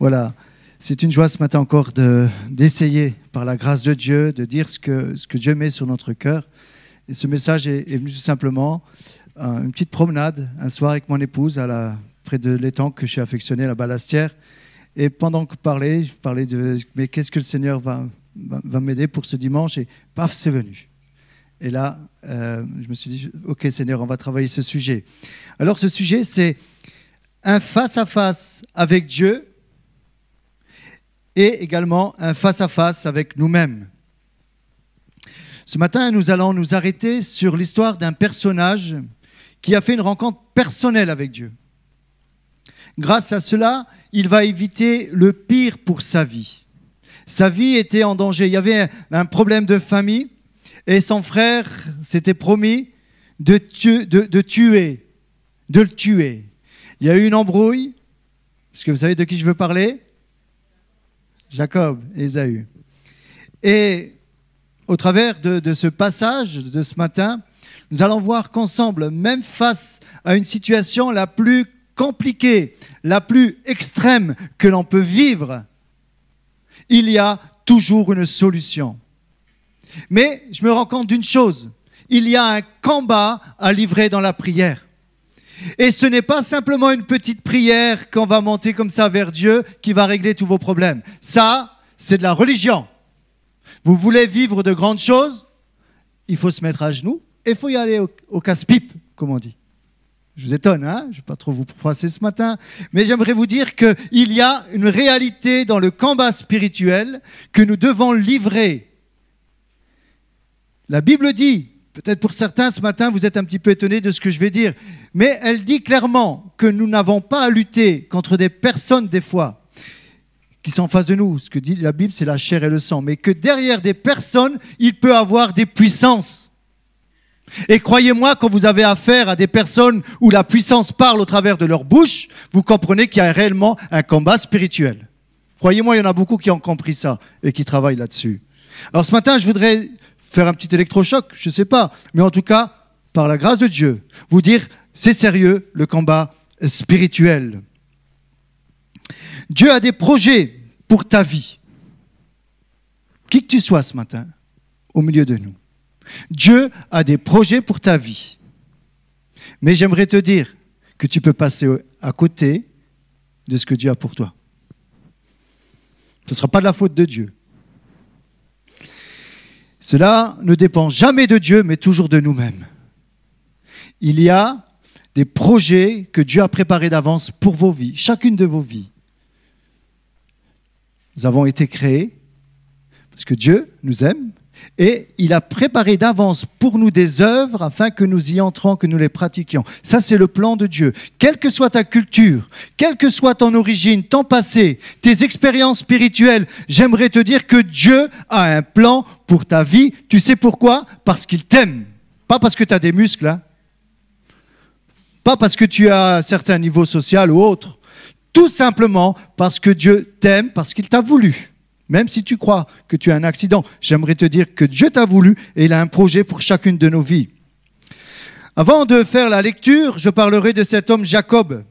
Voilà, c'est une joie ce matin encore d'essayer, par la grâce de Dieu, de dire ce que Dieu met sur notre cœur. Et ce message est venu tout simplement une petite promenade un soir avec mon épouse près de l'étang que je suis affectionné, la Ballastière. Et pendant que je parlais de mais qu'est-ce que le Seigneur va m'aider pour ce dimanche, et paf, c'est venu. Et là, je me suis dit, ok Seigneur, on va travailler ce sujet. Alors ce sujet, c'est un face-à-face avec Dieu et également un face-à-face avec nous-mêmes. Ce matin, nous allons nous arrêter sur l'histoire d'un personnage qui a fait une rencontre personnelle avec Dieu. Grâce à cela, il va éviter le pire pour sa vie. Sa vie était en danger. Il y avait un problème de famille et son frère s'était promis de le tuer. Il y a eu une embrouille. Est-ce que vous savez de qui je veux parler? Jacob et Ésaü. Et au travers de ce passage de ce matin, nous allons voir qu'ensemble, même face à une situation la plus compliquée, la plus extrême que l'on peut vivre, il y a toujours une solution. Mais je me rends compte d'une chose, il y a un combat à livrer dans la prière. Et ce n'est pas simplement une petite prière qu'on va monter comme ça vers Dieu qui va régler tous vos problèmes. Ça, c'est de la religion. Vous voulez vivre de grandes choses, il faut se mettre à genoux et il faut y aller au casse-pipe, comme on dit. Je vous étonne, hein? Je ne vais pas trop vous froisser ce matin, mais j'aimerais vous dire qu'il y a une réalité dans le combat spirituel que nous devons livrer. La Bible dit, peut-être pour certains ce matin, vous êtes un petit peu étonnés de ce que je vais dire, mais elle dit clairement que nous n'avons pas à lutter contre des personnes, des fois, qui sont en face de nous. Ce que dit la Bible, c'est la chair et le sang, mais que derrière des personnes, il peut y avoir des puissances. Et croyez-moi, quand vous avez affaire à des personnes où la puissance parle au travers de leur bouche, vous comprenez qu'il y a réellement un combat spirituel. Croyez-moi, il y en a beaucoup qui ont compris ça et qui travaillent là-dessus. Alors ce matin, je voudrais faire un petit électrochoc, je ne sais pas, mais en tout cas, par la grâce de Dieu, vous dire, c'est sérieux, le combat spirituel. Dieu a des projets pour ta vie. Qui que tu sois ce matin, au milieu de nous. Dieu a des projets pour ta vie. Mais j'aimerais te dire que tu peux passer à côté de ce que Dieu a pour toi. Ce ne sera pas de la faute de Dieu. Cela ne dépend jamais de Dieu, mais toujours de nous-mêmes. Il y a des projets que Dieu a préparés d'avance pour vos vies, chacune de vos vies. Nous avons été créés parce que Dieu nous aime et il a préparé d'avance pour nous des œuvres afin que nous y entrons, que nous les pratiquions. Ça, c'est le plan de Dieu. Quelle que soit ta culture, quelle que soit ton origine, ton passé, tes expériences spirituelles, j'aimerais te dire que Dieu a un plan pour ta vie. Tu sais pourquoi? Parce qu'il t'aime. Pas parce que tu as des muscles, hein. Pas parce que tu as un certain niveau social ou autre. Tout simplement parce que Dieu t'aime, parce qu'il t'a voulu. Même si tu crois que tu as un accident, j'aimerais te dire que Dieu t'a voulu et il a un projet pour chacune de nos vies. Avant de faire la lecture, je parlerai de cet homme Jacob.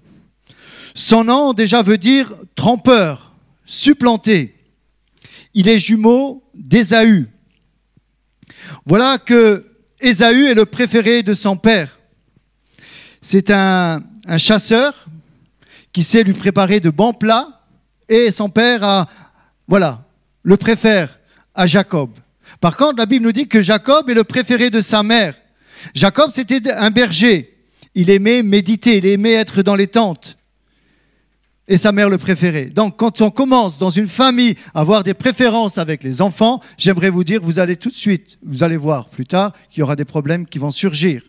Son nom déjà veut dire trompeur, supplanté. Il est jumeau d'Ésaü. Voilà que Ésaü est le préféré de son père. C'est un chasseur qui sait lui préparer de bons plats et son père le préfère à Jacob. Par contre, la Bible nous dit que Jacob est le préféré de sa mère. Jacob, c'était un berger. Il aimait méditer, il aimait être dans les tentes. Et sa mère le préférait. Donc, quand on commence dans une famille à avoir des préférences avec les enfants, j'aimerais vous dire, vous allez tout de suite, vous allez voir plus tard qu'il y aura des problèmes qui vont surgir.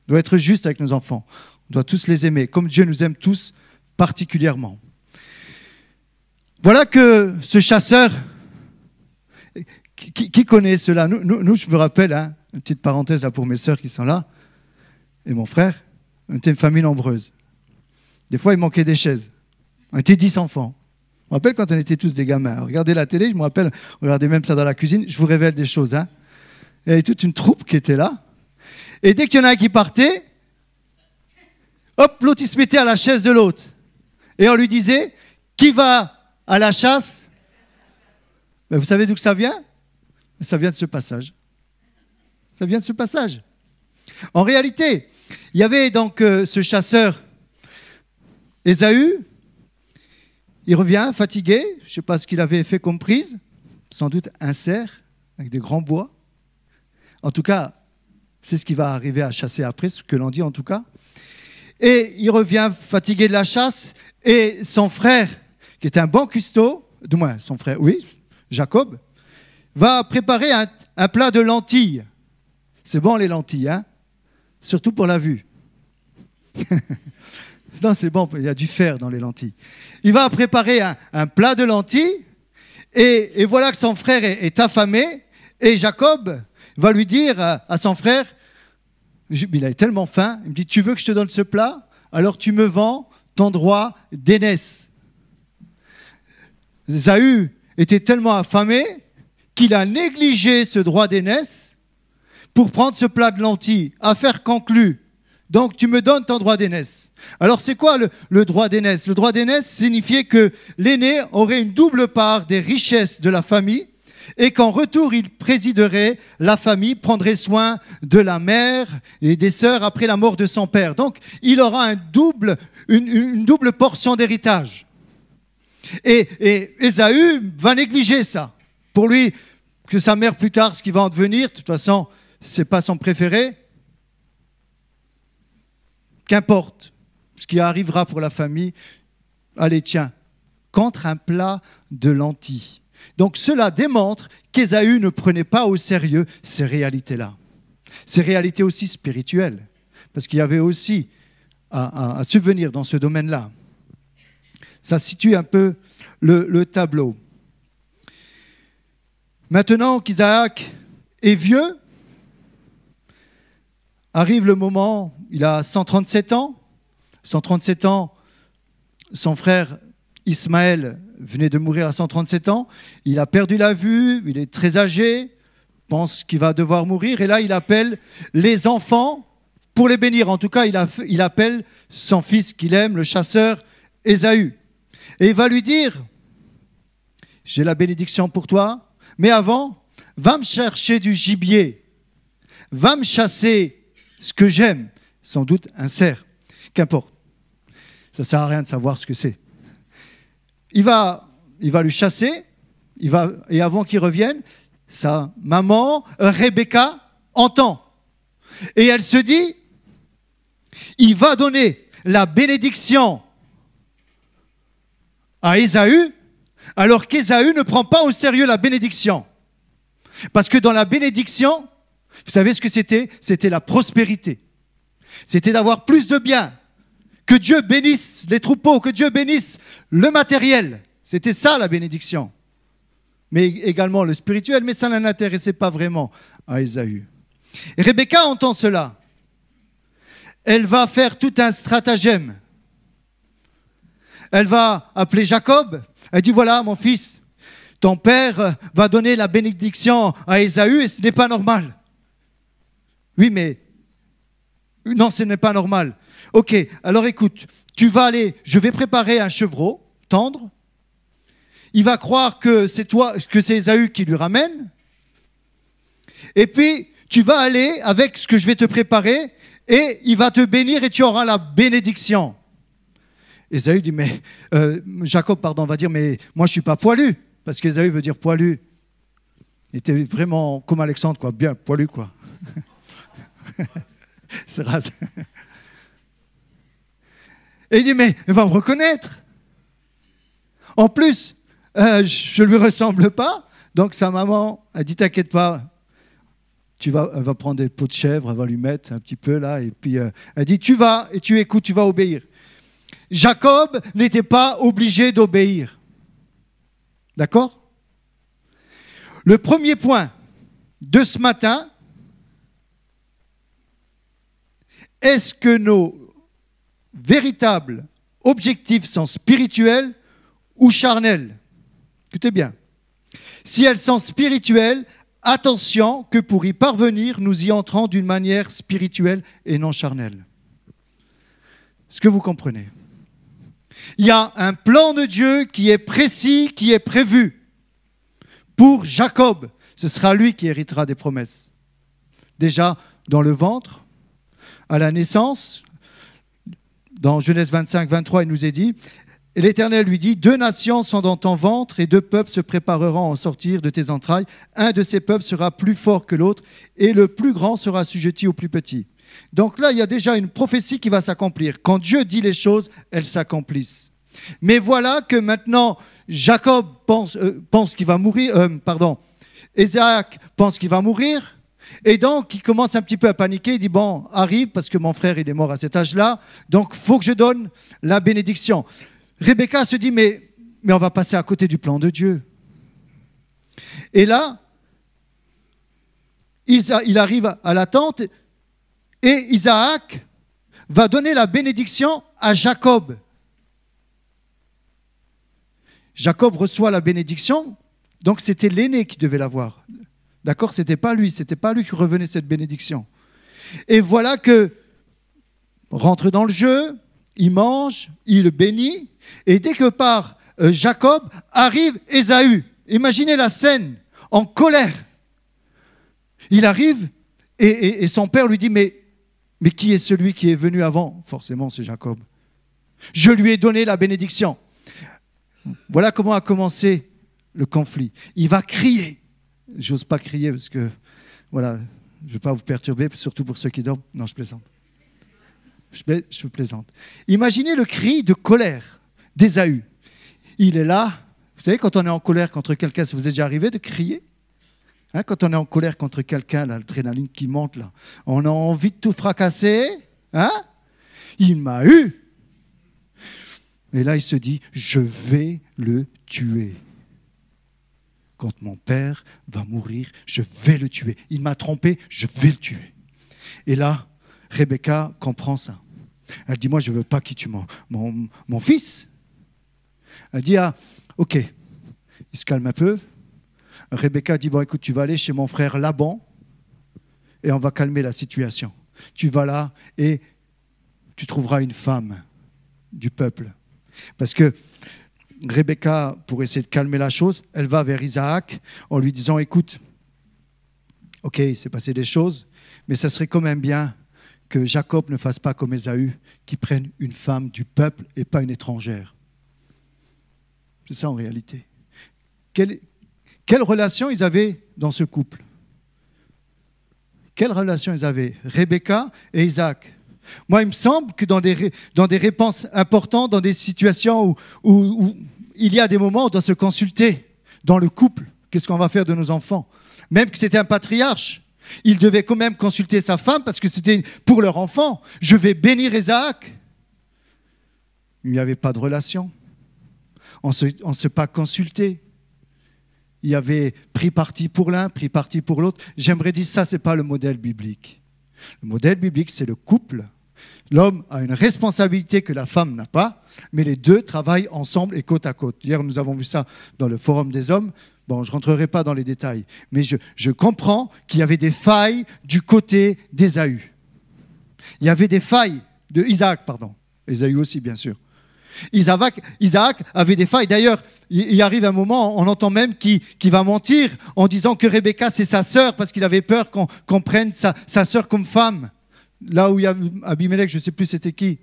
On doit être juste avec nos enfants. On doit tous les aimer, comme Dieu nous aime tous particulièrement. Voilà que ce chasseur, qui connaît cela? Nous, je me rappelle, hein, une petite parenthèse là pour mes sœurs qui sont là, et mon frère, on était une famille nombreuse. Des fois, il manquait des chaises. On était 10 enfants. Je me rappelle quand on était tous des gamins. Regardez la télé, je me rappelle, regardez même ça dans la cuisine, je vous révèle des choses. Hein. Il y avait toute une troupe qui était là. Et dès qu'il y en a un qui partait, hop, l'autre il se mettait à la chaise de l'autre. Et on lui disait, qui va à la chasse. Mais vous savez d'où que ça vient? Ça vient de ce passage. Ça vient de ce passage. En réalité, il y avait donc ce chasseur Ésaü. Il revient fatigué. Je ne sais pas ce qu'il avait fait comme prise. Sans doute un cerf avec des grands bois. En tout cas, c'est ce qui va arriver à chasser après, ce que l'on dit en tout cas. Et il revient fatigué de la chasse. Et son frère, qui est un bon cuistot, du moins son frère, oui, Jacob, va préparer un plat de lentilles. C'est bon les lentilles, hein? Surtout pour la vue. Non, c'est bon, il y a du fer dans les lentilles. Il va préparer un plat de lentilles et voilà que son frère est affamé et Jacob va lui dire à son frère, il a tellement faim, il me dit, tu veux que je te donne ce plat? Alors tu me vends ton droit d'aînesse. Ésaü était tellement affamé qu'il a négligé ce droit d'aînesse pour prendre ce plat de lentilles. Affaire conclue. Donc tu me donnes ton droit d'aînesse. Alors c'est quoi le droit d'aînesse? Le droit d'aînesse signifiait que l'aîné aurait une double part des richesses de la famille et qu'en retour il présiderait la famille, prendrait soin de la mère et des sœurs après la mort de son père. Donc il aura une double portion d'héritage. Et Ésaü va négliger ça. Pour lui, que sa mère plus tard, ce qui va en devenir, de toute façon, ce n'est pas son préféré. Qu'importe ce qui arrivera pour la famille, allez tiens, contre un plat de lentilles. Donc cela démontre qu'Ésaü ne prenait pas au sérieux ces réalités-là. Ces réalités aussi spirituelles, parce qu'il y avait aussi à subvenir dans ce domaine-là. Ça situe un peu le tableau. Maintenant qu'Isaac est vieux, arrive le moment, il a 137 ans. 137 ans, son frère Ismaël venait de mourir à 137 ans. Il a perdu la vue, il est très âgé, pense qu'il va devoir mourir. Et là, il appelle les enfants pour les bénir. En tout cas, il appelle son fils qu'il aime, le chasseur Ésaü. Et il va lui dire, j'ai la bénédiction pour toi, mais avant, va me chercher du gibier, va me chasser ce que j'aime, sans doute un cerf, qu'importe. Ça ne sert à rien de savoir ce que c'est. Il va lui chasser, et avant qu'il revienne, sa maman, Rebecca, entend. Et elle se dit, il va donner la bénédiction à Ésaü, alors qu'Ésaü ne prend pas au sérieux la bénédiction. Parce que dans la bénédiction, vous savez ce que c'était? C'était la prospérité. C'était d'avoir plus de biens. Que Dieu bénisse les troupeaux, que Dieu bénisse le matériel. C'était ça la bénédiction. Mais également le spirituel, mais ça n'intéressait pas vraiment à Ésaü. Et Rebecca entend cela. Elle va faire tout un stratagème. Elle va appeler Jacob. Elle dit, voilà mon fils, ton père va donner la bénédiction à Ésaü et ce n'est pas normal. Oui, mais non, ce n'est pas normal. Ok, alors écoute, tu vas aller, je vais préparer un chevreau tendre. Il va croire que c'est toi, que c'est Ésaü qui lui ramène. Et puis, tu vas aller avec ce que je vais te préparer et il va te bénir et tu auras la bénédiction. Ésaü dit, mais Jacob, pardon, va dire, mais moi je ne suis pas poilu. Parce qu'Ésaü veut dire poilu. Il était vraiment comme Alexandre, quoi, bien poilu, quoi. C'est rase. Et il dit, mais il va me reconnaître. En plus, je ne lui ressemble pas. Donc sa maman a dit, t'inquiète pas, elle va prendre des peaux de chèvre, elle va lui mettre un petit peu là. Et puis elle dit, tu vas et tu écoutes, tu vas obéir. Jacob n'était pas obligé d'obéir. D'accord? Le premier point de ce matin, est-ce que nos véritables objectifs sont spirituels ou charnels? Écoutez bien. Si elles sont spirituelles, attention que pour y parvenir, nous y entrons d'une manière spirituelle et non charnelle. Est-ce que vous comprenez? Il y a un plan de Dieu qui est précis, qui est prévu. Pour Jacob, ce sera lui qui héritera des promesses. Déjà dans le ventre, à la naissance, dans Genèse 25, 23, il nous est dit, et l'Éternel lui dit, 2 nations sont dans ton ventre et 2 peuples se prépareront à en sortir de tes entrailles. Un de ces peuples sera plus fort que l'autre et le plus grand sera assujetti au plus petit. Donc là, il y a déjà une prophétie qui va s'accomplir. Quand Dieu dit les choses, elles s'accomplissent. Mais voilà que maintenant, Jacob pense qu'il va mourir, Isaac pense qu'il va mourir. Et donc, il commence un petit peu à paniquer. Il dit, bon, arrive, parce que mon frère, il est mort à cet âge-là. Donc, il faut que je donne la bénédiction. Rebecca se dit, mais on va passer à côté du plan de Dieu. Et là, il arrive à la tente et Isaac va donner la bénédiction à Jacob. Jacob reçoit la bénédiction, donc c'était l'aîné qui devait l'avoir. D'accord ? C'était pas lui qui revenait cette bénédiction. Et voilà que rentre dans le jeu, il mange, il bénit, et dès que part Jacob, arrive Ésaü. Imaginez la scène, en colère. Il arrive et son père lui dit, mais qui est celui qui est venu avant ? Forcément, c'est Jacob. Je lui ai donné la bénédiction. Voilà comment a commencé le conflit. Il va crier. J'ose pas crier parce que, voilà, je ne veux pas vous perturber, surtout pour ceux qui dorment. Non, je plaisante. Je plaisante. Imaginez le cri de colère d'Ésaü. Il est là. Vous savez, quand on est en colère contre quelqu'un, ça vous est déjà arrivé de crier ? Quand on est en colère contre quelqu'un, l'adrénaline qui monte, là, on a envie de tout fracasser. Il m'a eu. Et là, il se dit, je vais le tuer. Quand mon père va mourir, je vais le tuer. Il m'a trompé, je vais le tuer. Et là, Rebecca comprend ça. Elle dit, moi, je ne veux pas qu'il tue mon fils. Elle dit, ok. Il se calme un peu. Rebecca dit, bon, écoute, tu vas aller chez mon frère Laban et on va calmer la situation. Tu vas là et tu trouveras une femme du peuple. Parce que Rebecca, pour essayer de calmer la chose, elle va vers Isaac en lui disant, écoute, ok, il s'est passé des choses, mais ça serait quand même bien que Jacob ne fasse pas comme Ésaü, qui prenne une femme du peuple et pas une étrangère. C'est ça en réalité. Quelle relation ils avaient dans ce couple ? Quelle relation ils avaient ? Rebecca et Isaac. Moi, il me semble que dans des réponses importantes, dans des situations où il y a des moments où on doit se consulter dans le couple. Qu'est-ce qu'on va faire de nos enfants ? Même que c'était un patriarche, il devait quand même consulter sa femme parce que c'était pour leur enfant. Je vais bénir Isaac. Il n'y avait pas de relation. On ne s'est pas consulté. Il y avait pris parti pour l'un, pris parti pour l'autre. J'aimerais dire ça, ce n'est pas le modèle biblique. Le modèle biblique, c'est le couple. L'homme a une responsabilité que la femme n'a pas, mais les deux travaillent ensemble et côte à côte. Hier, nous avons vu ça dans le Forum des hommes. Bon, je ne rentrerai pas dans les détails, mais je comprends qu'il y avait des failles du côté d'Ésaü. Il y avait des failles de Isaac, pardon. Ésaü aussi, bien sûr. Isaac avait des failles. D'ailleurs, il arrive un moment, on entend même qu'il va mentir en disant que Rebecca, c'est sa sœur, parce qu'il avait peur qu'on prenne sa sœur comme femme. Là où il y a Abimelech, je ne sais plus c'était qui.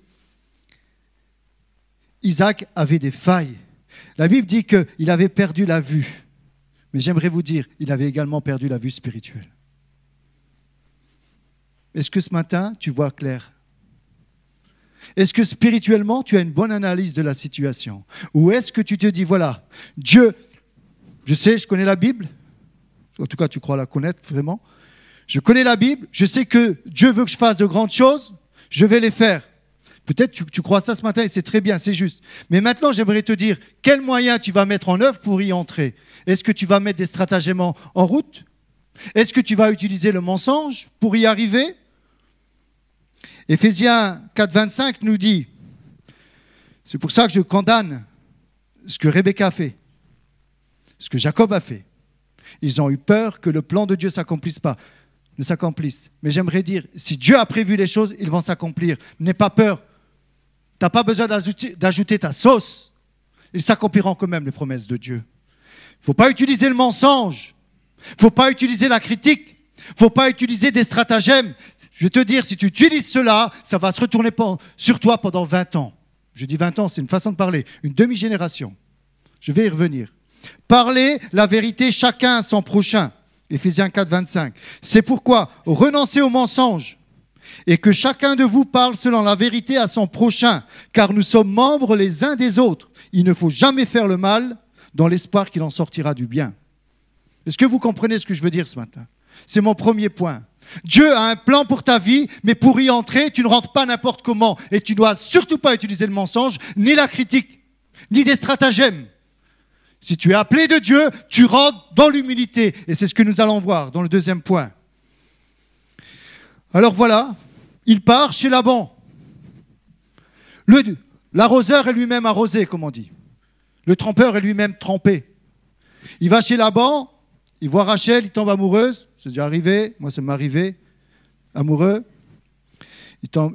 Isaac avait des failles. La Bible dit qu'il avait perdu la vue. Mais j'aimerais vous dire, il avait également perdu la vue spirituelle. Est-ce que ce matin, tu vois clair ? Est-ce que spirituellement, tu as une bonne analyse de la situation ? Ou est-ce que tu te dis, voilà, Dieu, je sais, je connais la Bible. En tout cas, tu crois la connaître vraiment. Je connais la Bible, je sais que Dieu veut que je fasse de grandes choses, je vais les faire. Peut-être tu crois ça ce matin et c'est très bien, c'est juste. Mais maintenant, j'aimerais te dire, quels moyens tu vas mettre en œuvre pour y entrer ? Est-ce que tu vas mettre des stratagèmes en route ? Est-ce que tu vas utiliser le mensonge pour y arriver ? Éphésiens 4, 25 nous dit, c'est pour ça que je condamne ce que Rebecca a fait, ce que Jacob a fait. Ils ont eu peur que le plan de Dieu ne s'accomplisse. Mais j'aimerais dire, si Dieu a prévu les choses, ils vont s'accomplir. N'aie pas peur. Tu n'as pas besoin d'ajouter ta sauce. Ils s'accompliront quand même les promesses de Dieu. Il ne faut pas utiliser le mensonge. Il ne faut pas utiliser la critique. Il ne faut pas utiliser des stratagèmes. Je vais te dire, si tu utilises cela, ça va se retourner sur toi pendant 20 ans. Je dis 20 ans, c'est une façon de parler. Une demi-génération. Je vais y revenir. Parlez la vérité chacun à son prochain. Éphésiens 4, 25. C'est pourquoi renoncez au mensonge et que chacun de vous parle selon la vérité à son prochain, car nous sommes membres les uns des autres. Il ne faut jamais faire le mal dans l'espoir qu'il en sortira du bien. Est-ce que vous comprenez ce que je veux dire ce matin? C'est mon premier point. Dieu a un plan pour ta vie, mais pour y entrer, tu ne rentres pas n'importe comment. Et tu ne dois surtout pas utiliser le mensonge, ni la critique, ni des stratagèmes. Si tu es appelé de Dieu, tu rentres dans l'humilité. Et c'est ce que nous allons voir dans le deuxième point. Alors voilà, il part chez Laban. L'arroseur est lui-même arrosé, comme on dit. Le trempeur est lui-même trempé. Il va chez Laban, il voit Rachel, il tombe amoureuse. C'est déjà arrivé, moi ça m'est arrivé, amoureux.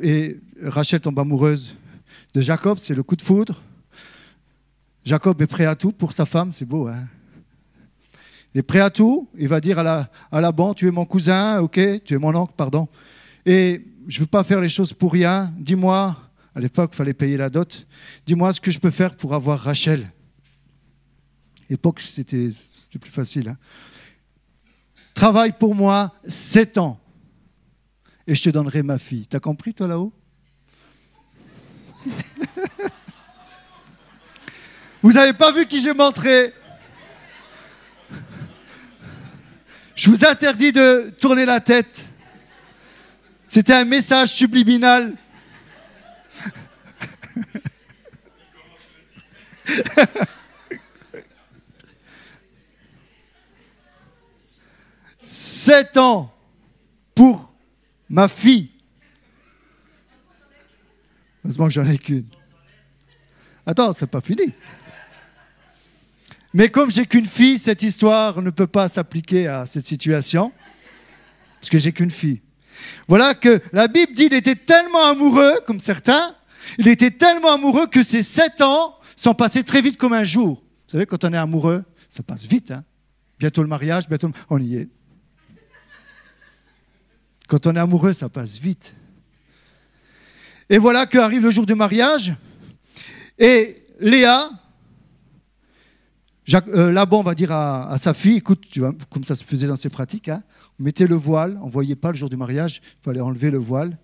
Et Rachel tombe amoureuse de Jacob, c'est le coup de foudre. Jacob est prêt à tout pour sa femme, c'est beau, hein? Il est prêt à tout, il va dire à Laban, tu es mon cousin, ok, tu es mon oncle, pardon. Et je ne veux pas faire les choses pour rien, dis-moi, à l'époque il fallait payer la dot, dis-moi ce que je peux faire pour avoir Rachel. À l'époque c'était plus facile, hein? Travaille pour moi 7 ans et je te donnerai ma fille. T'as compris, toi, là-haut? Vous n'avez pas vu qui j'ai montré? Je vous interdis de tourner la tête. C'était un message subliminal. « 7 ans pour ma fille. » Heureusement que j'en ai qu'une. Attends, c'est pas fini. Mais comme j'ai qu'une fille, cette histoire ne peut pas s'appliquer à cette situation, parce que j'ai qu'une fille. Voilà que la Bible dit qu'il était tellement amoureux, comme certains, il était tellement amoureux que ces 7 ans sont passés très vite comme un jour. Vous savez, quand on est amoureux, ça passe vite, hein? Bientôt le mariage, bientôt on y est. Quand on est amoureux, ça passe vite. Et voilà qu'arrive le jour du mariage, et Léa, Laban va dire à sa fille, écoute, tu vois, comme ça se faisait dans ses pratiques, hein, on mettait le voile, on ne voyait pas le jour du mariage, il fallait enlever le voile.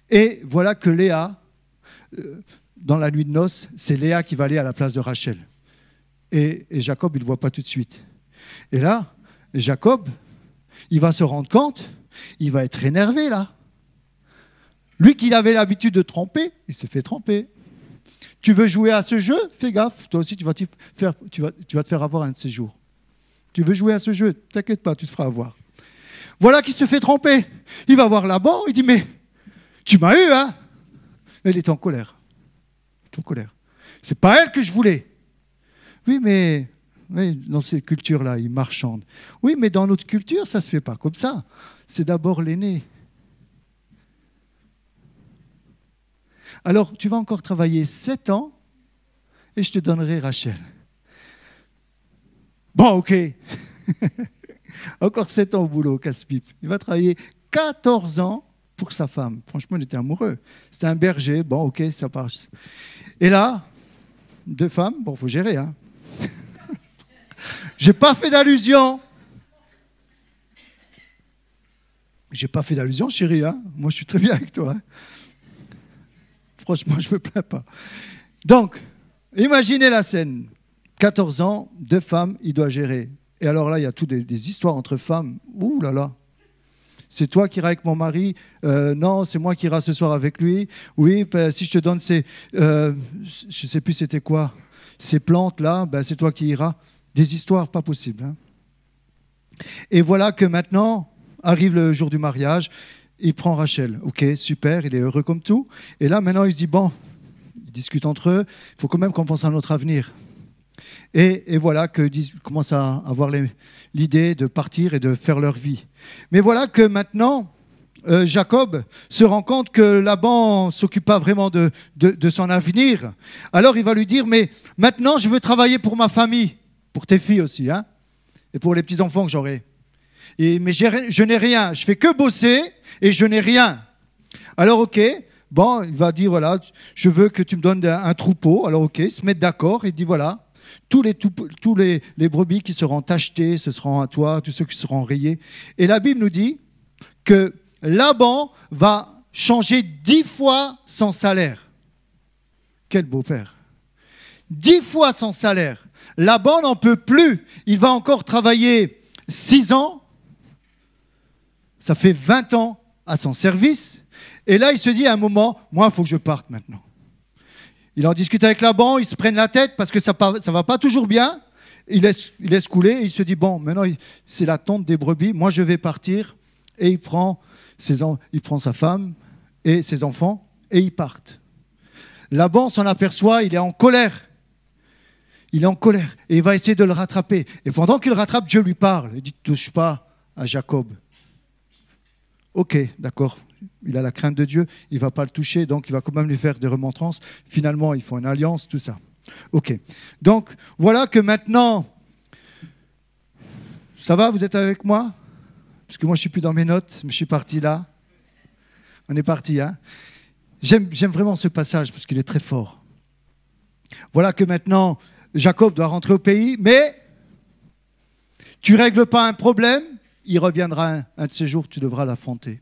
Et voilà que Léa, dans la nuit de noces, c'est Léa qui va aller à la place de Rachel. Et Jacob, il ne le voit pas tout de suite. Et là, Jacob, il va se rendre compte, il va être énervé là. Lui qui avait l'habitude de tromper, il s'est fait tromper. Tu veux jouer à ce jeu? Fais gaffe, toi aussi tu vas te faire avoir un de ces jours. Tu veux jouer à ce jeu? T'inquiète pas, tu te feras avoir. Voilà qu'il se fait tromper. Il va voir Laban, il dit mais tu m'as eu, hein? Il est en colère. Il est en colère. C'est pas elle que je voulais. Oui, mais dans ces cultures-là, ils marchandent. Oui, mais dans notre culture, ça ne se fait pas comme ça. C'est d'abord l'aîné. Alors, tu vas encore travailler 7 ans et je te donnerai Rachel. Bon, ok. Encore 7 ans au boulot, casse-pipe. Il va travailler 14 ans pour sa femme. Franchement, il était amoureux. C'était un berger. Bon, ok, ça passe. Et là, 2 femmes, bon, il faut gérer, hein. J'ai pas fait d'allusion. J'ai pas fait d'allusion, chérie, hein. Moi, je suis très bien avec toi, hein. Franchement, je me plains pas. Donc, imaginez la scène. 14 ans, 2 femmes, il doit gérer. Et alors là, il y a toutes des histoires entre femmes. Ouh là là. C'est toi qui iras avec mon mari. Non, c'est moi qui irai ce soir avec lui. Oui, ben, si je te donne ces... je ne sais plus c'était quoi. Ces plantes-là, ben, c'est toi qui iras. Des histoires pas possibles, hein. Et voilà que maintenant, arrive le jour du mariage, il prend Rachel. Ok, super, il est heureux comme tout. Et là, maintenant, il se dit, bon, ils discutent entre eux, il faut quand même qu'on pense à notre avenir. Et voilà qu'ils commencent à avoir l'idée de partir et de faire leur vie. Mais voilà que maintenant, Jacob se rend compte que Laban ne s'occupe pas vraiment de son avenir. Alors il va lui dire, mais maintenant je veux travailler pour ma famille, pour tes filles aussi, hein, et pour les petits-enfants que j'aurai. Mais je n'ai rien, je fais que bosser et je n'ai rien. Alors ok, bon, il va dire, voilà, je veux que tu me donnes un troupeau. Alors ok, ils se mettent d'accord, il dit, voilà, tous les brebis qui seront achetées, ce seront à toi, tous ceux qui seront rayés. Et la Bible nous dit que Laban va changer 10 fois son salaire. Quel beau père. 10 fois son salaire. Laban n'en peut plus. Il va encore travailler 6 ans. Ça fait 20 ans à son service. Et là, il se dit à un moment, moi, il faut que je parte maintenant. Il en discute avec Laban, ils se prennent la tête parce que ça ne va pas toujours bien. Il laisse couler et il se dit, bon, maintenant, c'est la tente des brebis. Moi, je vais partir. Et il prend sa femme et ses enfants et ils partent. Laban s'en aperçoit, il est en colère. Il est en colère et il va essayer de le rattraper. Et pendant qu'il le rattrape, Dieu lui parle. Il dit, ne touche pas à Jacob. Ok, d'accord. Il a la crainte de Dieu, il ne va pas le toucher, donc il va quand même lui faire des remontrances. Finalement, ils font une alliance, tout ça. Ok. Donc, voilà que maintenant, ça va, vous êtes avec moi? Parce que moi, je ne suis plus dans mes notes, mais je suis parti là. On est parti, hein. J'aime vraiment ce passage, parce qu'il est très fort. Voilà que maintenant, Jacob doit rentrer au pays, mais tu ne règles pas un problème, il reviendra un de ces jours, tu devras l'affronter.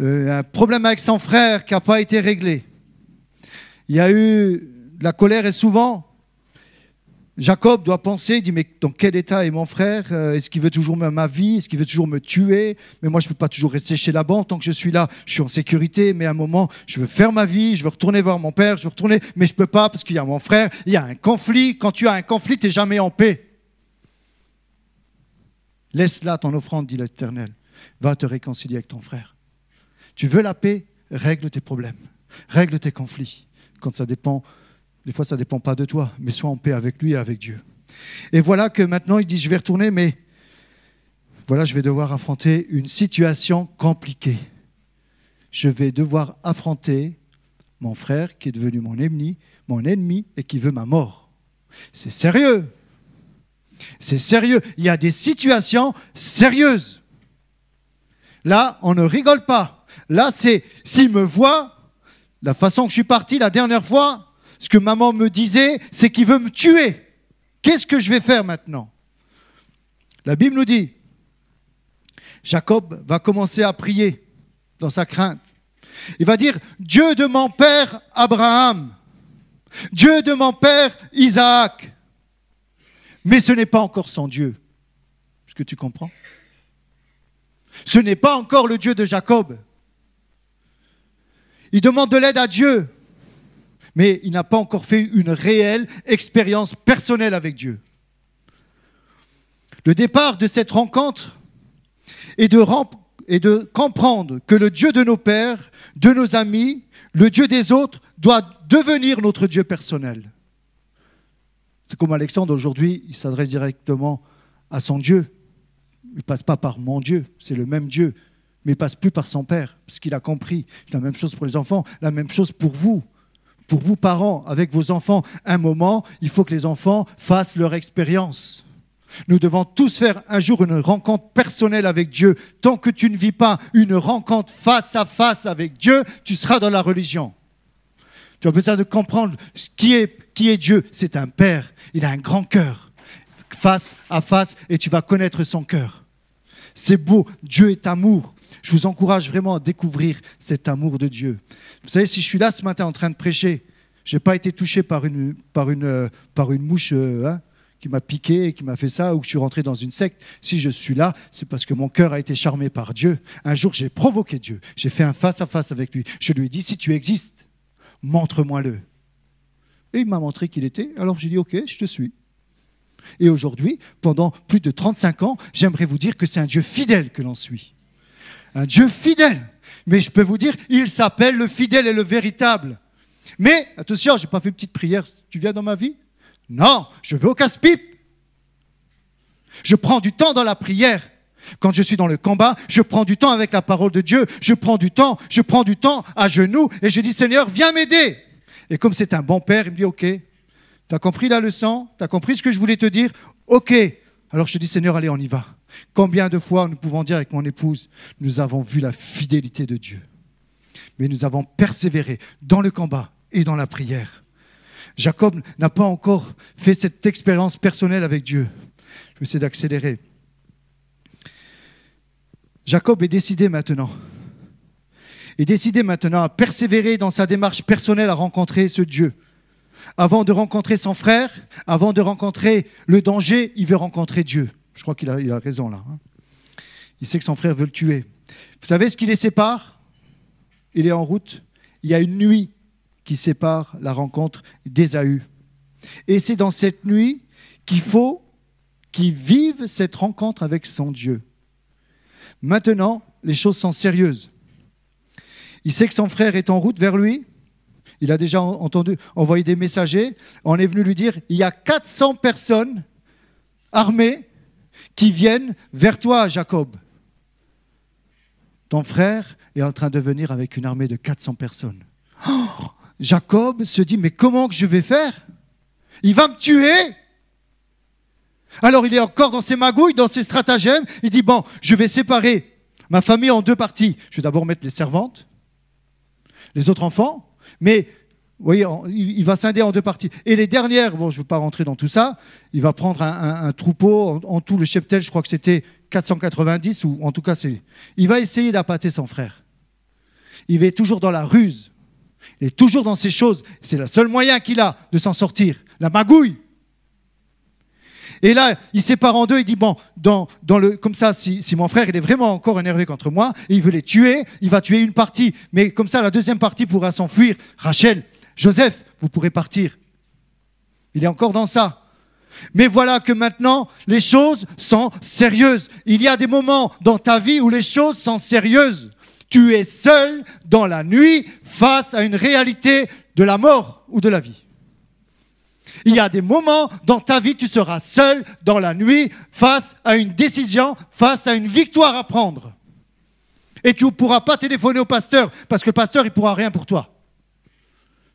Un problème avec son frère qui n'a pas été réglé. Il y a eu de la colère et souvent, Jacob doit penser, il dit, mais dans quel état est mon frère? Est-ce qu'il veut toujours ma vie? Est-ce qu'il veut toujours me tuer? Mais moi, je ne peux pas toujours rester chez Laban. Tant que je suis là, je suis en sécurité. Mais à un moment, je veux faire ma vie, je veux retourner voir mon père, je veux retourner, mais je ne peux pas parce qu'il y a mon frère. Il y a un conflit. Quand tu as un conflit, tu n'es jamais en paix. Laisse là ton offrande, dit l'Éternel. Va te réconcilier avec ton frère. Tu veux la paix? Règle tes problèmes. Règle tes conflits. Quand ça dépend... Des fois, ça ne dépend pas de toi, mais sois en paix avec lui et avec Dieu. Et voilà que maintenant, il dit, je vais retourner, mais voilà, je vais devoir affronter une situation compliquée. Je vais devoir affronter mon frère qui est devenu mon ennemi et qui veut ma mort. C'est sérieux. C'est sérieux. Il y a des situations sérieuses. Là, on ne rigole pas. Là, c'est, s'il me voit, la façon que je suis parti la dernière fois, ce que maman me disait, c'est qu'il veut me tuer. Qu'est-ce que je vais faire maintenant? La Bible nous dit, Jacob va commencer à prier dans sa crainte. Il va dire, Dieu de mon père Abraham, Dieu de mon père Isaac. Mais ce n'est pas encore son Dieu. Est-ce que tu comprends? Ce n'est pas encore le Dieu de Jacob. Il demande de l'aide à Dieu. Mais il n'a pas encore fait une réelle expérience personnelle avec Dieu. Le départ de cette rencontre est de comprendre que le Dieu de nos pères, de nos amis, le Dieu des autres, doit devenir notre Dieu personnel. C'est comme Alexandre aujourd'hui, il s'adresse directement à son Dieu. Il ne passe pas par mon Dieu, c'est le même Dieu, mais il ne passe plus par son Père, parce qu'il a compris. C'est la même chose pour les enfants, la même chose pour vous. Pour vous, parents, avec vos enfants, un moment, il faut que les enfants fassent leur expérience. Nous devons tous faire un jour une rencontre personnelle avec Dieu. Tant que tu ne vis pas une rencontre face à face avec Dieu, tu seras dans la religion. Tu as besoin de comprendre qui est Dieu. C'est un Père. Il a un grand cœur. Face à face, et tu vas connaître son cœur. C'est beau. Dieu est amour. Je vous encourage vraiment à découvrir cet amour de Dieu. Vous savez, si je suis là ce matin en train de prêcher, je n'ai pas été touché par une mouche qui m'a piqué et qui m'a fait ça, ou que je suis rentré dans une secte. Si je suis là, c'est parce que mon cœur a été charmé par Dieu. Un jour, j'ai provoqué Dieu. J'ai fait un face-à-face avec lui. Je lui ai dit, si tu existes, montre-moi-le. Et il m'a montré qu'il était. Alors j'ai dit, ok, je te suis. Et aujourd'hui, pendant plus de 35 ans, j'aimerais vous dire que c'est un Dieu fidèle que l'on suit. Un Dieu fidèle. Mais je peux vous dire, il s'appelle le fidèle et le véritable. Mais, attention, je n'ai pas fait une petite prière. Tu viens dans ma vie? Non, je vais au casse-pipe. Je prends du temps dans la prière. Quand je suis dans le combat, je prends du temps avec la parole de Dieu, je prends du temps à genoux et je dis Seigneur, viens m'aider. Et comme c'est un bon père, il me dit ok, tu as compris la leçon, tu as compris ce que je voulais te dire, ok. Alors je dis Seigneur, allez, on y va. Combien de fois nous pouvons dire avec mon épouse, nous avons vu la fidélité de Dieu, mais nous avons persévéré dans le combat et dans la prière. Jacob n'a pas encore fait cette expérience personnelle avec Dieu. Je vais essayer d'accélérer. Jacob est décidé maintenant. Est décidé maintenant à persévérer dans sa démarche personnelle à rencontrer ce Dieu. Avant de rencontrer son frère, avant de rencontrer le danger, il veut rencontrer Dieu. Je crois qu'il a raison là. Il sait que son frère veut le tuer. Vous savez ce qui les sépare? Il est en route. Il y a une nuit qui sépare la rencontre d'Ésaü. Et c'est dans cette nuit qu'il faut qu'il vive cette rencontre avec son Dieu. Maintenant, les choses sont sérieuses. Il sait que son frère est en route vers lui. Il a déjà envoyé des messagers. On est venu lui dire, il y a 400 personnes armées qui viennent vers toi, Jacob. Ton frère est en train de venir avec une armée de 400 personnes. Oh, Jacob se dit, mais comment que je vais faire? Il va me tuer. Alors il est encore dans ses magouilles, dans ses stratagèmes. Il dit, bon, je vais séparer ma famille en deux parties. Je vais d'abord mettre les servantes, les autres enfants, mais vous voyez, il va scinder en deux parties. Et les dernières, bon, je ne veux pas rentrer dans tout ça, il va prendre un troupeau, en tout le cheptel, je crois que c'était 490, ou en tout cas, il va essayer d'appâter son frère. Il est toujours dans la ruse, il est toujours dans ces choses. C'est le seul moyen qu'il a de s'en sortir, la magouille. Et là, il sépare en deux, il dit, bon, comme ça, si mon frère il est vraiment encore énervé contre moi, et il veut les tuer, il va tuer une partie, mais comme ça, la deuxième partie pourra s'enfuir. Rachel, Joseph, vous pourrez partir. Il est encore dans ça. Mais voilà que maintenant, les choses sont sérieuses. Il y a des moments dans ta vie où les choses sont sérieuses. Tu es seul dans la nuit face à une réalité de la mort ou de la vie. Il y a des moments dans ta vie, tu seras seul dans la nuit face à une décision, face à une victoire à prendre. Et tu ne pourras pas téléphoner au pasteur parce que le pasteur, il ne pourra rien pour toi.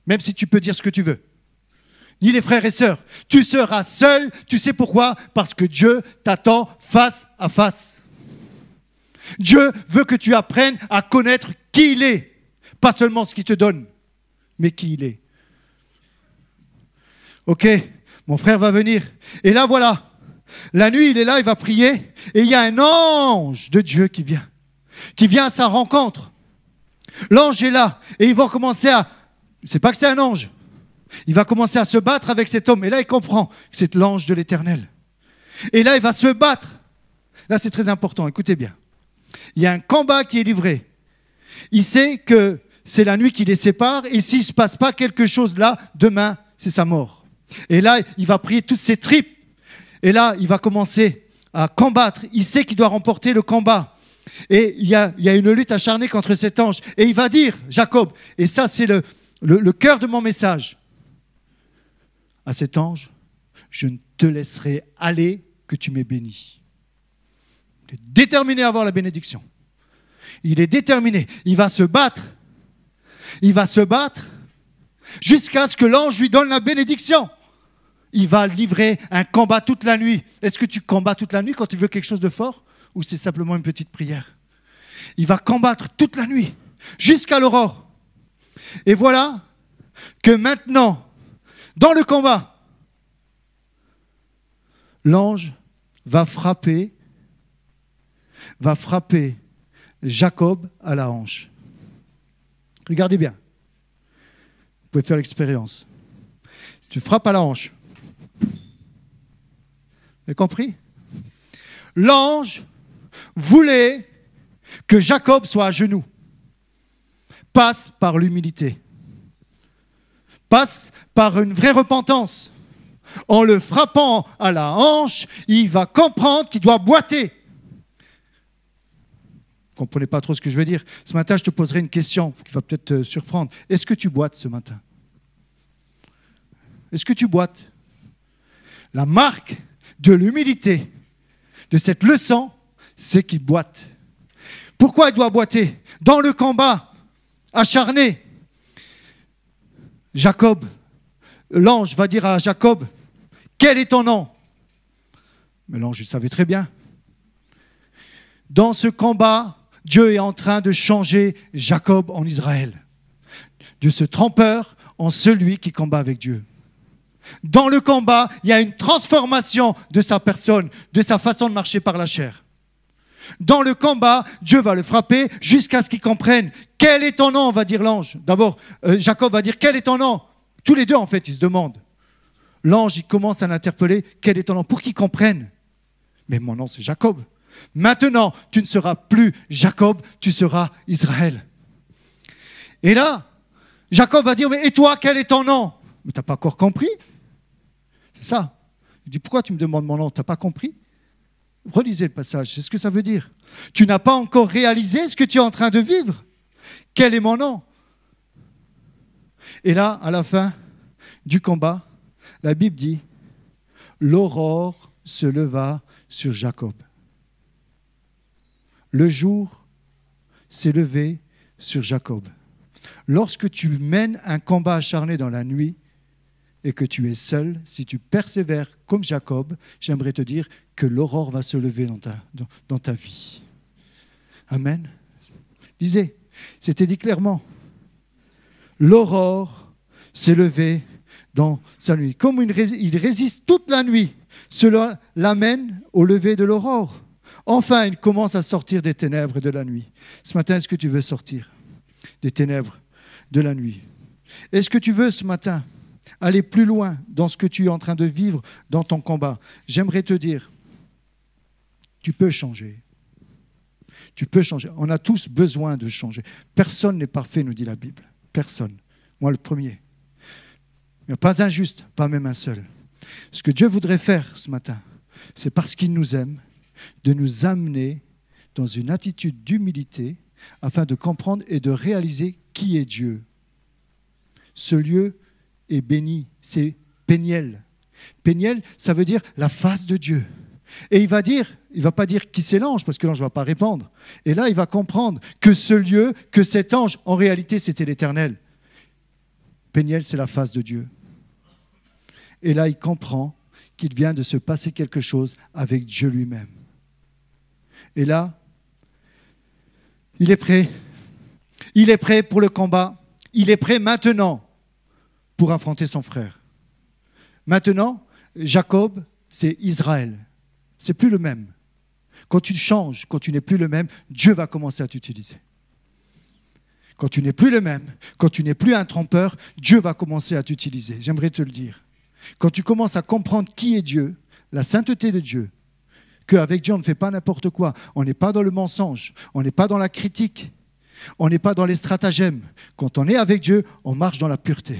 Même si tu peux dire ce que tu veux. Ni les frères et sœurs. Tu seras seul, tu sais pourquoi? Parce que Dieu t'attend face à face. Dieu veut que tu apprennes à connaître qui il est. Pas seulement ce qu'il te donne, mais qui il est. Ok, mon frère va venir. Et là, voilà. La nuit, il est là, il va prier. Et il y a un ange de Dieu qui vient à sa rencontre. L'ange est là. Et ils vont commencer à... C'est pas que c'est un ange. Il va commencer à se battre avec cet homme. Et là, il comprend que c'est l'ange de l'Éternel. Et là, il va se battre. Là, c'est très important. Écoutez bien. Il y a un combat qui est livré. Il sait que c'est la nuit qui les sépare. Et s'il ne se passe pas quelque chose là, demain, c'est sa mort. Et là, il va prier toutes ses tripes. Et là, il va commencer à combattre. Il sait qu'il doit remporter le combat. Et il y a une lutte acharnée contre cet ange. Et il va dire, Jacob, et ça c'est le cœur de mon message, à cet ange, je ne te laisserai aller que tu m'aies béni. Il est déterminé à avoir la bénédiction. Il est déterminé. Il va se battre. Il va se battre jusqu'à ce que l'ange lui donne la bénédiction. Il va livrer un combat toute la nuit. Est-ce que tu combats toute la nuit quand tu veux quelque chose de fort? Ou c'est simplement une petite prière? Il va combattre toute la nuit, jusqu'à l'aurore. Et voilà que maintenant, dans le combat, l'ange va frapper Jacob à la hanche. Regardez bien. Vous pouvez faire l'expérience. Si tu frappes à la hanche, vous avez compris? L'ange voulait que Jacob soit à genoux. Passe par l'humilité. Passe par une vraie repentance. En le frappant à la hanche, il va comprendre qu'il doit boiter. Vous ne comprenez pas trop ce que je veux dire. Ce matin, je te poserai une question qui va peut-être te surprendre. Est-ce que tu boites ce matin? Est-ce que tu boites? La marque de l'humilité, de cette leçon, c'est qu'il boite. Pourquoi il doit boiter? Dans le combat acharné, Jacob, l'ange va dire à Jacob, quel est ton nom? Mais l'ange, il savait très bien. Dans ce combat, Dieu est en train de changer Jacob en Israël. De ce trompeur en celui qui combat avec Dieu. Dans le combat, il y a une transformation de sa personne, de sa façon de marcher par la chair. Dans le combat, Dieu va le frapper jusqu'à ce qu'il comprenne. Quel est ton nom, va dire l'ange. D'abord, Jacob va dire, quel est ton nom? Tous les deux, en fait, ils se demandent. L'ange, il commence à l'interpeller, quel est ton nom? Pour qu'il comprenne. Mais mon nom, c'est Jacob. Maintenant, tu ne seras plus Jacob, tu seras Israël. Et là, Jacob va dire, mais et toi, quel est ton nom? Mais tu n'as pas encore compris. C'est ça. Il dit, pourquoi tu me demandes mon nom? Tu n'as pas compris? Relisez le passage, c'est ce que ça veut dire. Tu n'as pas encore réalisé ce que tu es en train de vivre. Quel est mon nom? Et là, à la fin du combat, la Bible dit, l'aurore se leva sur Jacob. Le jour s'est levé sur Jacob. Lorsque tu mènes un combat acharné dans la nuit et que tu es seul, si tu persévères comme Jacob, j'aimerais te dire que l'aurore va se lever dans ta vie. Amen. Lisez, c'était dit clairement. L'aurore s'est levée dans sa nuit. Comme il résiste toute la nuit, cela l'amène au lever de l'aurore. Enfin, il commence à sortir des ténèbres de la nuit. Ce matin, est-ce que tu veux sortir des ténèbres de la nuit? Est-ce que tu veux ce matin aller plus loin dans ce que tu es en train de vivre dans ton combat? J'aimerais te dire, tu peux changer. Tu peux changer. On a tous besoin de changer. Personne n'est parfait, nous dit la Bible. Personne. Moi, le premier. Il n'y a pas un juste, pas même un seul. Ce que Dieu voudrait faire ce matin, c'est parce qu'il nous aime, de nous amener dans une attitude d'humilité afin de comprendre et de réaliser qui est Dieu. Ce lieu est béni, c'est Péniel. Péniel, ça veut dire la face de Dieu. Et il ne va pas dire qui c'est l'ange, parce que l'ange ne va pas répondre. Et là, il va comprendre que ce lieu, que cet ange, en réalité, c'était l'Éternel. Péniel, c'est la face de Dieu. Et là, il comprend qu'il vient de se passer quelque chose avec Dieu lui-même. Et là, il est prêt. Il est prêt pour le combat. Il est prêt maintenant pour affronter son frère. Maintenant, Jacob, c'est Israël. C'est plus le même. Quand tu changes, quand tu n'es plus le même, Dieu va commencer à t'utiliser. Quand tu n'es plus le même, quand tu n'es plus un trompeur, Dieu va commencer à t'utiliser. J'aimerais te le dire. Quand tu commences à comprendre qui est Dieu, la sainteté de Dieu, qu'avec Dieu, on ne fait pas n'importe quoi. On n'est pas dans le mensonge, on n'est pas dans la critique, on n'est pas dans les stratagèmes. Quand on est avec Dieu, on marche dans la pureté,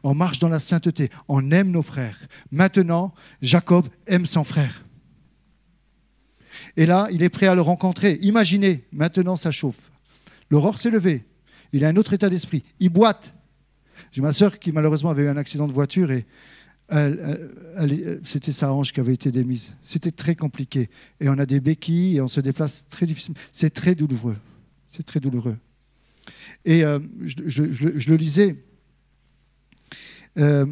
on marche dans la sainteté, on aime nos frères. Maintenant, Jacob aime son frère. Et là, il est prêt à le rencontrer. Imaginez, maintenant ça chauffe. L'aurore s'est levée, il a un autre état d'esprit, il boite. J'ai ma sœur qui malheureusement avait eu un accident de voiture et c'était sa hanche qui avait été démise. C'était très compliqué. Et on a des béquilles et on se déplace très difficilement. C'est très douloureux. C'est très douloureux. Et je le lisais, un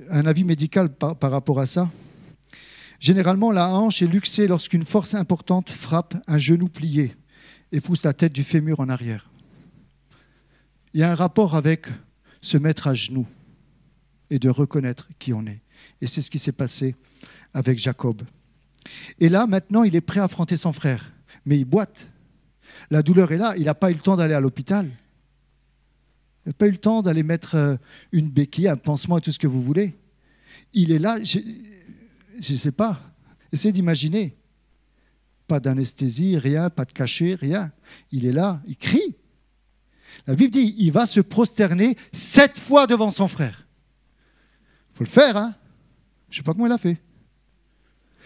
avis médical par rapport à ça. Généralement, la hanche est luxée lorsqu'une force importante frappe un genou plié et pousse la tête du fémur en arrière. Il y a un rapport avec se mettre à genoux et de reconnaître qui on est. Et c'est ce qui s'est passé avec Jacob. Et là, maintenant, il est prêt à affronter son frère. Mais il boite. La douleur est là. Il n'a pas eu le temps d'aller à l'hôpital. Il n'a pas eu le temps d'aller mettre une béquille, un pansement et tout ce que vous voulez. Il est là, je ne sais pas. Essayez d'imaginer. Pas d'anesthésie, rien, pas de cachet, rien. Il est là, il crie. La Bible dit, il va se prosterner 7 fois devant son frère. Il faut le faire, hein. Je ne sais pas comment il a fait.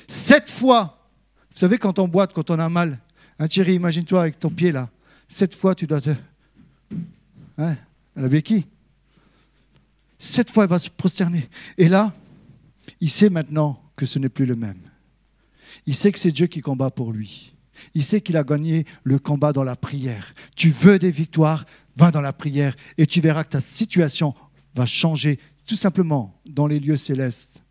7 fois. Vous savez, quand on boite, quand on a mal, hein, Thierry, imagine-toi avec ton pied là. 7 fois, tu dois te... Hein, la béquille. 7 fois, il va se prosterner. Et là, il sait maintenant que ce n'est plus le même. Il sait que c'est Dieu qui combat pour lui. Il sait qu'il a gagné le combat dans la prière. Tu veux des victoires, va dans la prière et tu verras que ta situation va changer tout simplement dans les lieux célestes.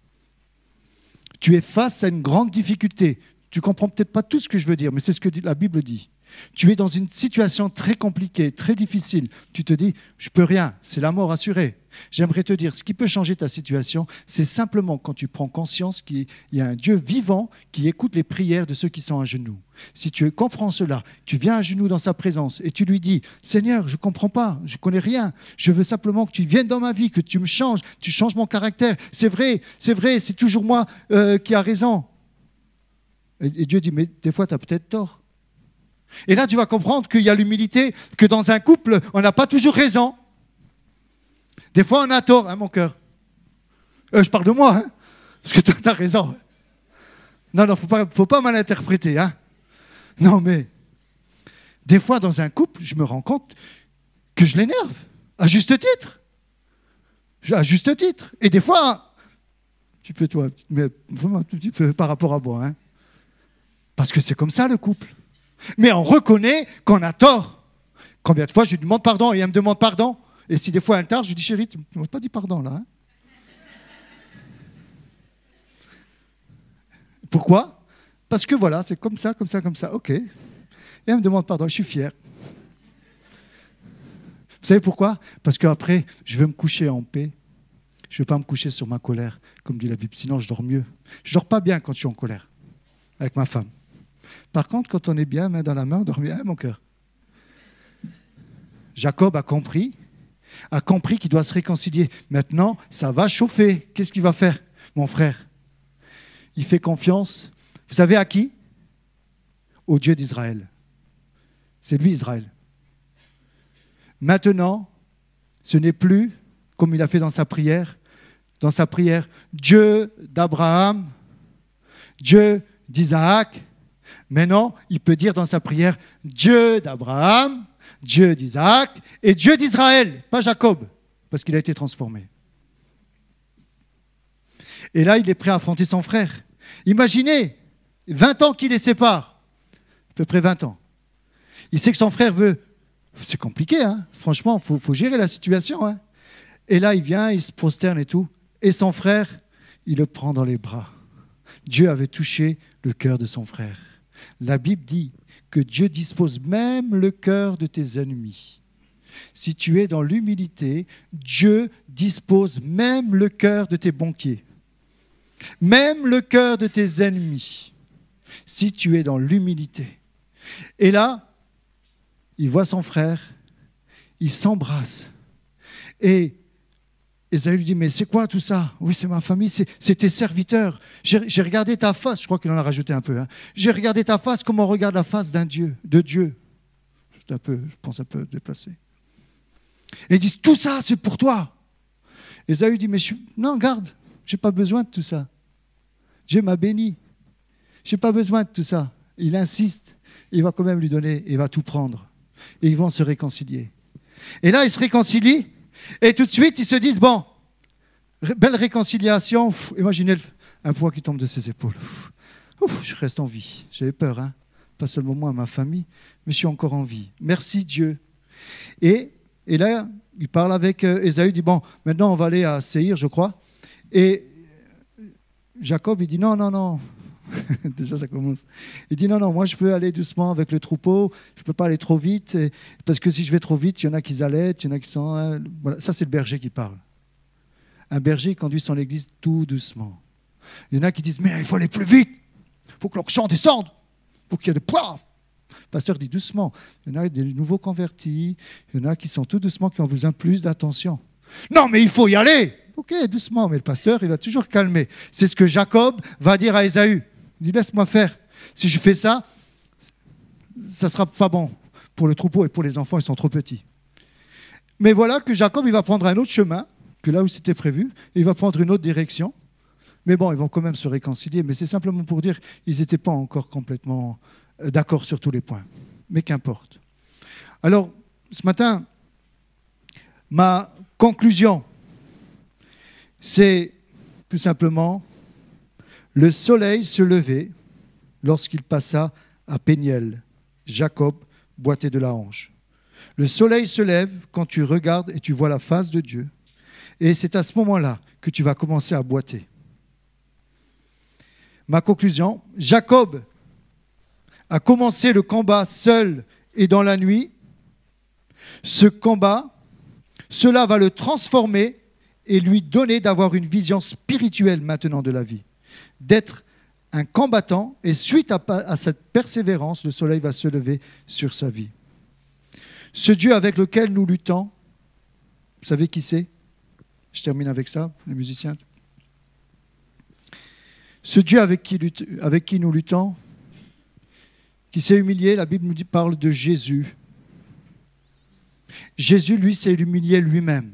Tu es face à une grande difficulté. Tu ne comprends peut-être pas tout ce que je veux dire, mais c'est ce que la Bible dit. Tu es dans une situation très compliquée, très difficile. Tu te dis, je ne peux rien, c'est la mort assurée. J'aimerais te dire, ce qui peut changer ta situation, c'est simplement quand tu prends conscience qu'il y a un Dieu vivant qui écoute les prières de ceux qui sont à genoux. Si tu comprends cela, tu viens à genoux dans sa présence et tu lui dis, Seigneur, je ne comprends pas, je ne connais rien. Je veux simplement que tu viennes dans ma vie, que tu me changes, tu changes mon caractère. C'est vrai, c'est toujours moi qui a raison. Et Dieu dit, mais des fois, tu as peut-être tort. Et là, tu vas comprendre qu'il y a l'humilité, que dans un couple, on n'a pas toujours raison. Des fois, on a tort, hein, mon cœur. Je parle de moi, hein, parce que tu as raison. Non, faut pas mal interpréter. Hein. Non, mais des fois, dans un couple, je me rends compte que je l'énerve, à juste titre. À juste titre. Et des fois, tu peux, toi, mais vraiment un petit peu par rapport à moi. Hein. Parce que c'est comme ça, le couple. Mais on reconnaît qu'on a tort. Combien de fois je lui demande pardon et elle me demande pardon. Et si des fois elle tarde, je lui dis chérie, tu ne m'as pas dit pardon là. Hein. Pourquoi? Parce que voilà, c'est comme ça, comme ça, comme ça. Ok. Et elle me demande pardon, je suis fier. Vous savez pourquoi? Parce qu'après, je veux me coucher en paix. Je ne veux pas me coucher sur ma colère, comme dit la Bible. Sinon, je dors mieux. Je ne dors pas bien quand je suis en colère avec ma femme. Par contre, quand on est bien, main dans la main, on dort bien, mon cœur. Jacob a compris qu'il doit se réconcilier. Maintenant, ça va chauffer. Qu'est-ce qu'il va faire, mon frère? Il fait confiance. Vous savez à qui? Au Dieu d'Israël. C'est lui, Israël. Maintenant, ce n'est plus, comme il a fait dans sa prière, Dieu d'Abraham, Dieu d'Isaac. Maintenant, il peut dire dans sa prière, Dieu d'Abraham, Dieu d'Isaac et Dieu d'Israël, pas Jacob, parce qu'il a été transformé. Et là, il est prêt à affronter son frère. Imaginez, 20 ans qui les séparent, à peu près 20 ans. Il sait que son frère veut. C'est compliqué, hein. Franchement, il faut gérer la situation. Hein. Et là, il vient, il se prosterne et tout. Et son frère, il le prend dans les bras. Dieu avait touché le cœur de son frère. La Bible dit que Dieu dispose même le cœur de tes ennemis. Si tu es dans l'humilité, Dieu dispose même le cœur de tes banquiers. Même le cœur de tes ennemis. Si tu es dans l'humilité. Et là, il voit son frère, il s'embrasse. Et Ésaü lui dit, mais c'est quoi tout ça? Oui, c'est ma famille, c'est tes serviteurs. J'ai regardé ta face, je crois qu'il en a rajouté un peu. Hein. J'ai regardé ta face comme on regarde la face d'un Dieu, de Dieu. Je pense un peu déplacé. Et ils disent, tout ça, c'est pour toi. Ésaü dit, mais non, garde, je n'ai pas besoin de tout ça. Dieu m'a béni. Je n'ai pas besoin de tout ça. Il insiste, il va quand même lui donner, il va tout prendre. Et ils vont se réconcilier. Et là, ils se réconcilient. Et tout de suite, ils se disent, bon, belle réconciliation. Imaginez un poids qui tombe de ses épaules. Je reste en vie. J'avais peur, hein. Pas seulement moi, ma famille, mais je suis encore en vie. Merci Dieu. Et là, il parle avec Ésaü, il dit, bon, maintenant on va aller à Séhir, je crois. Et Jacob, il dit, non. Déjà, ça commence. Il dit, non, moi je peux aller doucement avec le troupeau, je ne peux pas aller trop vite, parce que si je vais trop vite, il y en a qui allaitent, il y en a qui sont... Hein, voilà. Ça, c'est le berger qui parle. Un berger conduit son église tout doucement. Il y en a qui disent, mais il faut aller plus vite, il faut que l'onction descende, il faut qu'il y ait des poids. Le pasteur dit doucement. Il y en a des nouveaux convertis, il y en a qui sont tout doucement, qui ont besoin de plus d'attention. Non, mais il faut y aller. Ok, doucement, mais le pasteur, il va toujours calmer. C'est ce que Jacob va dire à Ésaü. Il dit, laisse-moi faire. Si je fais ça, ça ne sera pas bon pour le troupeau et pour les enfants, ils sont trop petits. Mais voilà que Jacob, il va prendre un autre chemin que là où c'était prévu. Il va prendre une autre direction. Mais bon, ils vont quand même se réconcilier. Mais c'est simplement pour dire qu'ils n'étaient pas encore complètement d'accord sur tous les points. Mais qu'importe. Alors, ce matin, ma conclusion, c'est tout simplement... Le soleil se levait lorsqu'il passa à Péniel, Jacob boitait de la hanche. Le soleil se lève quand tu regardes et tu vois la face de Dieu. Et c'est à ce moment-là que tu vas commencer à boiter. Ma conclusion, Jacob a commencé le combat seul et dans la nuit. Ce combat, cela va le transformer et lui donner d'avoir une vision spirituelle maintenant de la vie. D'être un combattant et suite à cette persévérance, le soleil va se lever sur sa vie. Ce Dieu avec lequel nous luttons, vous savez qui c'est? Je termine avec ça, les musiciens. Ce Dieu avec qui nous luttons, qui s'est humilié, la Bible nous parle de Jésus. Jésus, lui, s'est humilié lui-même.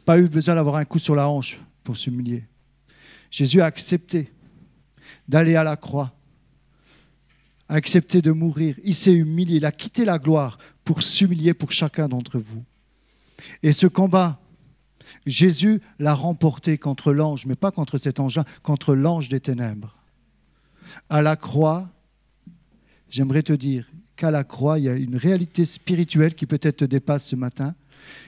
Pas eu besoin d'avoir un coup sur la hanche pour s'humilier. Jésus a accepté d'aller à la croix, a accepté de mourir. Il s'est humilié, il a quitté la gloire pour s'humilier pour chacun d'entre vous. Et ce combat, Jésus l'a remporté contre l'ange, mais pas contre cet ange-là, contre l'ange des ténèbres. À la croix, j'aimerais te dire qu'à la croix, il y a une réalité spirituelle qui peut-être te dépasse ce matin.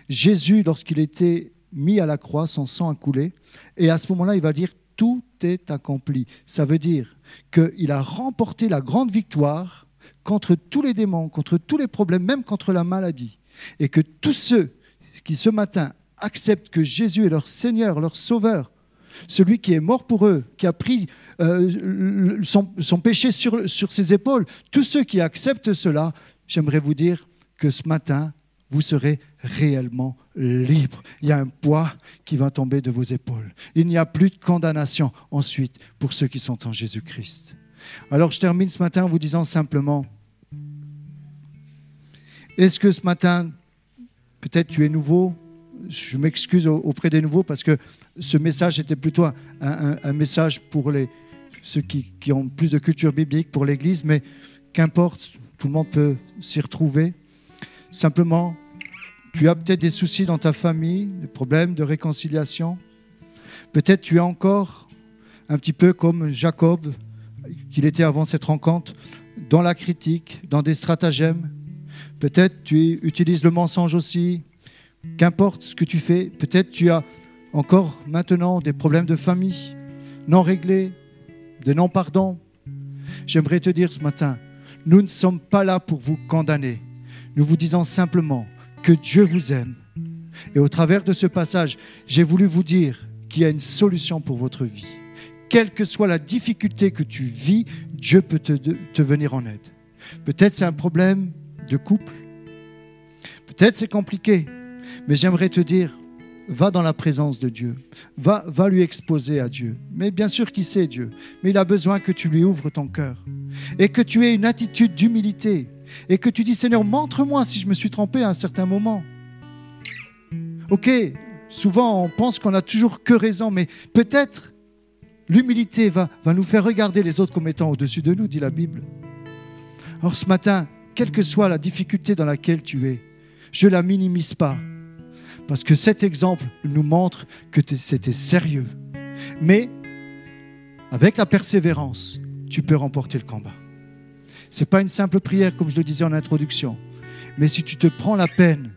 Jésus, lorsqu'il était mis à la croix, son sang a coulé, et à ce moment-là, il va dire « tout est accompli ». Ça veut dire qu'il a remporté la grande victoire contre tous les démons, contre tous les problèmes, même contre la maladie. Et que tous ceux qui ce matin acceptent que Jésus est leur Seigneur, leur Sauveur, celui qui est mort pour eux, qui a pris son péché sur ses épaules, tous ceux qui acceptent cela, j'aimerais vous dire que ce matin, vous serez réellement libre. Il y a un poids qui va tomber de vos épaules. Il n'y a plus de condamnation ensuite pour ceux qui sont en Jésus-Christ. Alors je termine ce matin en vous disant simplement, est-ce que ce matin, peut-être tu es nouveau, je m'excuse auprès des nouveaux parce que ce message était plutôt un message pour ceux qui ont plus de culture biblique, pour l'Église, mais qu'importe, tout le monde peut s'y retrouver. Simplement, tu as peut-être des soucis dans ta famille, des problèmes de réconciliation. Peut-être tu es encore un petit peu comme Jacob, qu'il était avant cette rencontre, dans la critique, dans des stratagèmes. Peut-être tu utilises le mensonge aussi. Qu'importe ce que tu fais, peut-être tu as encore maintenant des problèmes de famille non réglés, de non-pardon. J'aimerais te dire ce matin, nous ne sommes pas là pour vous condamner. Nous vous disons simplement que Dieu vous aime. Et au travers de ce passage, j'ai voulu vous dire qu'il y a une solution pour votre vie. Quelle que soit la difficulté que tu vis, Dieu peut te venir en aide. Peut-être c'est un problème de couple. Peut-être c'est compliqué. Mais j'aimerais te dire, va dans la présence de Dieu. Va lui exposer à Dieu. Mais bien sûr qu'il sait Dieu. Mais il a besoin que tu lui ouvres ton cœur. Et que tu aies une attitude d'humilité. Et que tu dis, Seigneur, montre-moi si je me suis trompé à un certain moment. Ok, souvent on pense qu'on n'a toujours que raison, mais peut-être l'humilité va nous faire regarder les autres comme étant au-dessus de nous, dit la Bible. Alors ce matin, quelle que soit la difficulté dans laquelle tu es, je ne la minimise pas. Parce que cet exemple nous montre que c'était sérieux. Mais avec la persévérance, tu peux remporter le combat. Ce n'est pas une simple prière comme je le disais en introduction. Mais si tu te prends la peine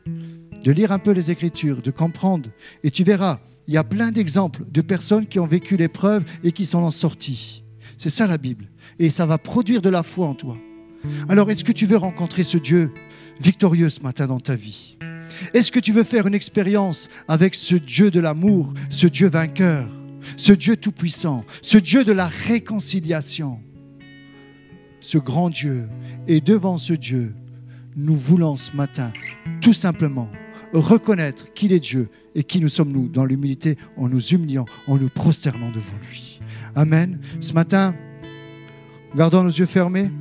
de lire un peu les Écritures, de comprendre, et tu verras, il y a plein d'exemples de personnes qui ont vécu l'épreuve et qui s'en sont sorties. C'est ça la Bible. Et ça va produire de la foi en toi. Alors est-ce que tu veux rencontrer ce Dieu victorieux ce matin dans ta vie? Est-ce que tu veux faire une expérience avec ce Dieu de l'amour, ce Dieu vainqueur, ce Dieu tout-puissant, ce Dieu de la réconciliation, ce grand Dieu? Et devant ce Dieu, nous voulons ce matin tout simplement reconnaître qu'il est Dieu et qui nous sommes nous dans l'humilité, en nous humiliant, en nous prosternant devant lui. Amen. Ce matin, gardons nos yeux fermés.